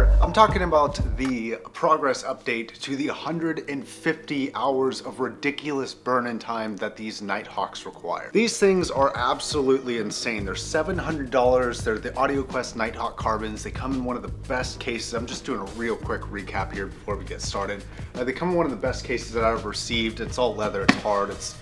there. I'm talking about the progress update to the 150 hours of ridiculous burn-in time that these Nighthawks require. These things are absolutely insane. They're $700. They're the AudioQuest Nighthawk carbons. They come in one of the best cases. I'm just doing a real quick recap here before we get started. They come in one of the best cases that I've received. It's all leather, it's hard, it's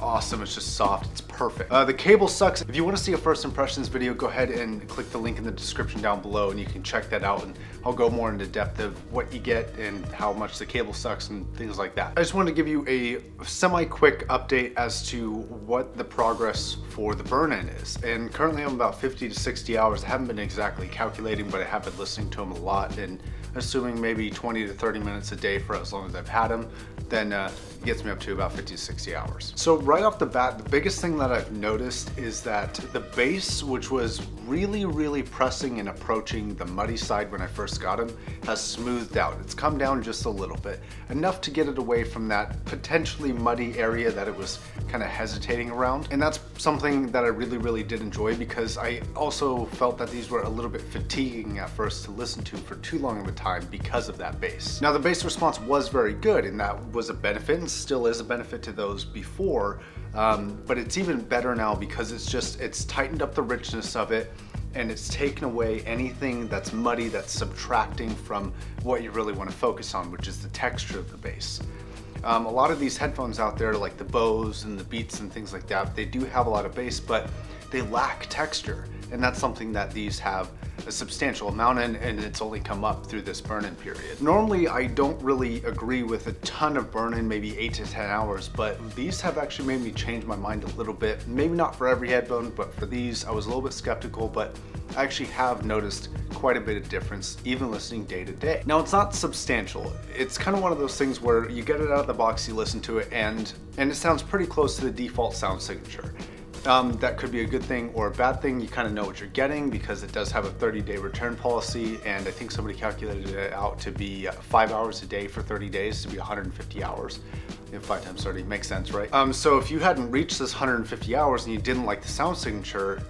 awesome, it's just soft, it's perfect. The cable sucks. If you want to see a first impressions video, go ahead and click the link in the description down below and you can check that out, and I'll go more into depth of what you get and how much the cable sucks and things like that. I just wanted to give you a semi-quick update as to what the progress for the burn-in is. And currently I'm about 50 to 60 hours. I haven't been exactly calculating, but I have been listening to them a lot, and assuming maybe 20 to 30 minutes a day for as long as I've had them, then it gets me up to about 50 to 60 hours. So right off the bat, the biggest thing that I've noticed is that the bass, which was really pressing and approaching the muddy side when I first got them, has smoothed out. It's come down just a little bit, enough to get it away from that potentially muddy area that it was kind of hesitating around. And that's something that I really did enjoy, because I also felt that these were a little bit fatiguing at first to listen to for too long of a time because of that bass. Now the bass response was very good, and that was a benefit and still is a benefit to those before, but it's even better now because it's tightened up the richness of it, and it's taken away anything that's muddy, that's subtracting from what you really want to focus on, which is the texture of the bass. A lot of these headphones out there, like the Bose and the Beats and things like that, they do have a lot of bass, but they lack texture, and that's something that these have a substantial amount in, and it's only come up through this burn-in period. Normally I don't really agree with a ton of burn-in, maybe 8 to 10 hours, but these have actually made me change my mind a little bit. Maybe not for every headphone, but for these I was a little bit skeptical, but I actually have noticed quite a bit of difference even listening day to day. Now it's not substantial. It's kind of one of those things where you get it out of the box, you listen to it, and it sounds pretty close to the default sound signature. That could be a good thing or a bad thing. You kind of know what you're getting because it does have a 30-day return policy, and I think somebody calculated it out to be 5 hours a day for 30 days to be 150 hours. 5 times 30 makes sense, right? So if you hadn't reached this 150 hours and you didn't like the sound signature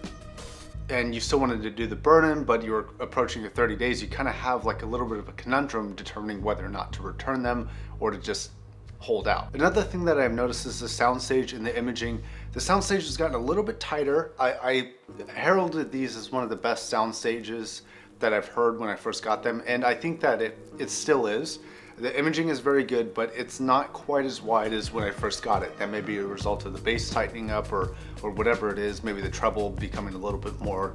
and you still wanted to do the burn-in, but you were approaching your 30 days, you kind of have like a little bit of a conundrum determining whether or not to return them or to just hold out. Another thing that I've noticed is the soundstage and the imaging. The soundstage has gotten a little bit tighter. I heralded these as one of the best sound stages that I've heard when I first got them, and I think that it still is. The imaging is very good, but it's not quite as wide as when I first got it. That may be a result of the bass tightening up or whatever it is, maybe the treble becoming a little bit more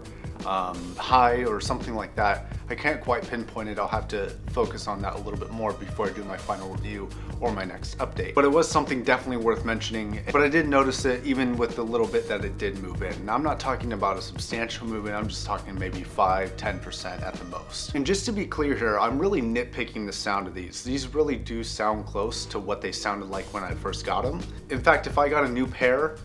high or something like that. I can't quite pinpoint it. I'll have to focus on that a little bit more before I do my final review or my next update. But it was something definitely worth mentioning. But I did notice it even with the little bit that it did move in. Now, I'm not talking about a substantial movement. I'm just talking maybe 5–10% at the most. And just to be clear here, I'm really nitpicking the sound of these. These really do sound close to what they sounded like when I first got them. In fact, if I got a new pair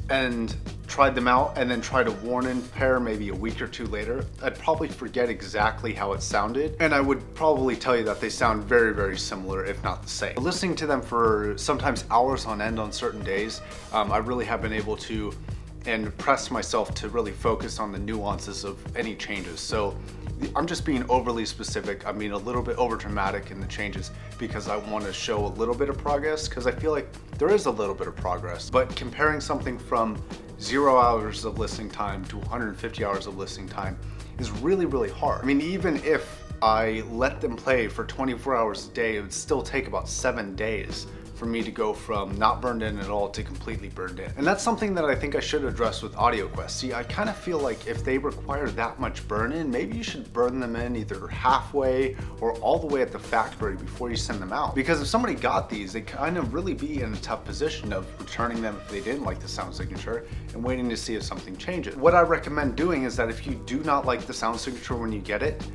and tried them out and then tried a worn-in pair maybe a week or two later, I'd probably forget exactly how it sounded, and I would probably tell you that they sound very similar, if not the same. Listening to them for sometimes hours on end on certain days, I really have been able to and press myself to really focus on the nuances of any changes. So I'm just being overly specific. I'm being a little bit over dramatic in the changes because I want to show a little bit of progress, because I feel like there is a little bit of progress. But comparing something from 0 hours of listening time to 150 hours of listening time is really hard. I mean, even if I let them play for 24 hours a day, it would still take about 7 days for me to go from not burned in at all to completely burned in. And that's something that I think I should address with AudioQuest. See, I kind of feel like if they require that much burn in, maybe you should burn them in either halfway or all the way at the factory before you send them out. Because if somebody got these, they'd kind of really be in a tough position of returning them if they didn't like the sound signature and waiting to see if something changes. What I recommend doing is that if you do not like the sound signature when you get it,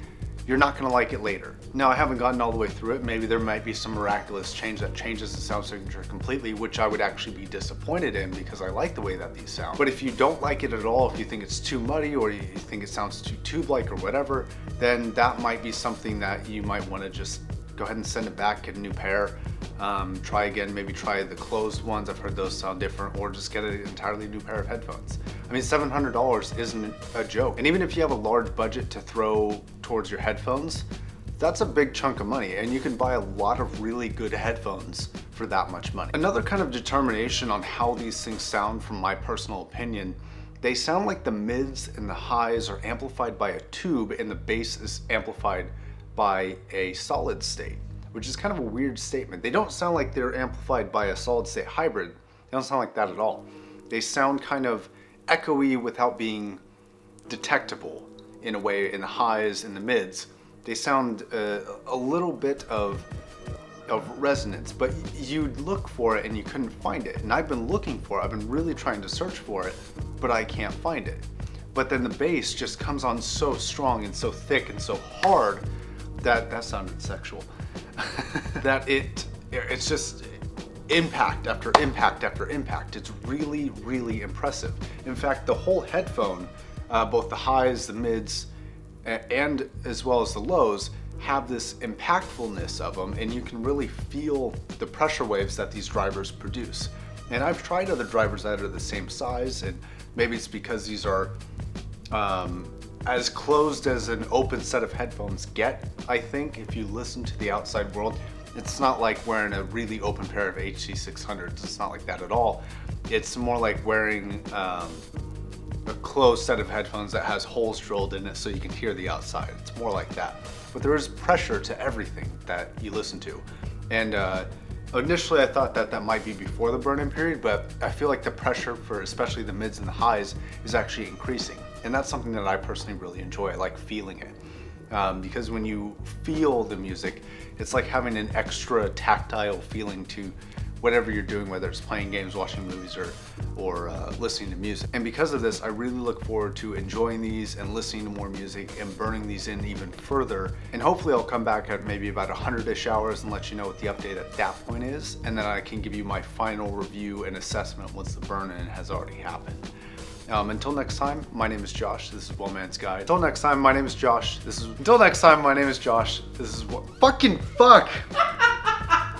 you're not gonna like it later. Now, I haven't gotten all the way through it. Maybe there might be some miraculous change that changes the sound signature completely, which I would actually be disappointed in because I like the way that these sound. But if you don't like it at all, if you think it's too muddy or you think it sounds too tube-like or whatever, then that might be something that you might wanna just go ahead and send it back, get a new pair, try again, maybe try the closed ones. I've heard those sound different, or just get an entirely new pair of headphones. I mean, $700 isn't a joke. And even if you have a large budget to throw towards your headphones, That's a big chunk of money, and you can buy a lot of really good headphones for that much money. Another kind of determination on how these things sound, from my personal opinion, they sound like the mids and the highs are amplified by a tube and the bass is amplified by a solid state, which is kind of a weird statement. They don't sound like they're amplified by a solid state hybrid. They don't sound like that at all. They sound kind of echoey without being detectable in a way in the highs and the mids. They sound a little bit of resonance, but you'd look for it and you couldn't find it. And I've been looking for it, I've been really trying to search for it, but I can't find it. But then the bass just comes on so strong and so thick and so hard that sounded sexual. that it's just impact after impact after impact. It's really, really impressive. In fact, the whole headphone, both the highs, the mids, and as well as the lows, have this impactfulness of them, and you can really feel the pressure waves that these drivers produce. And I've tried other drivers that are the same size, and maybe it's because these are as closed as an open set of headphones get, I think. If you listen to the outside world, it's not like wearing a really open pair of HC600s. It's not like that at all. It's more like wearing a closed set of headphones that has holes drilled in it so you can hear the outside. It's more like that. But there is pressure to everything that you listen to. And initially I thought that might be before the burn-in period, but I feel like the pressure for especially the mids and the highs is actually increasing. And that's something that I personally really enjoy. I like feeling it. Because when you feel the music, it's like having an extra tactile feeling to whatever you're doing, whether it's playing games, watching movies, or listening to music. And because of this, I really look forward to enjoying these and listening to more music and burning these in even further. And hopefully I'll come back at maybe about 100-ish hours and let you know what the update at that point is. And then I can give you my final review and assessment once the burn-in has already happened. Until next time, my name is Josh. This is One Man's Guide. Until next time, my name is Josh. Until next time, my name is Josh. This is what. Fucking fuck!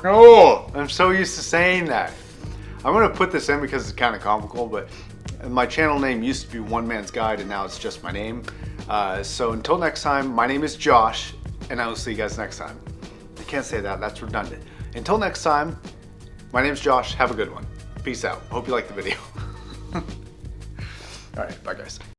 Oh, I'm so used to saying that. I'm gonna put this in because it's kind of comical, but my channel name used to be One Man's Guide, and now it's just my name. So until next time, my name is Josh, and I will see you guys next time. I can't say that. That's redundant. Until next time, my name is Josh. Have a good one. Peace out. Hope you liked the video. All right, bye guys.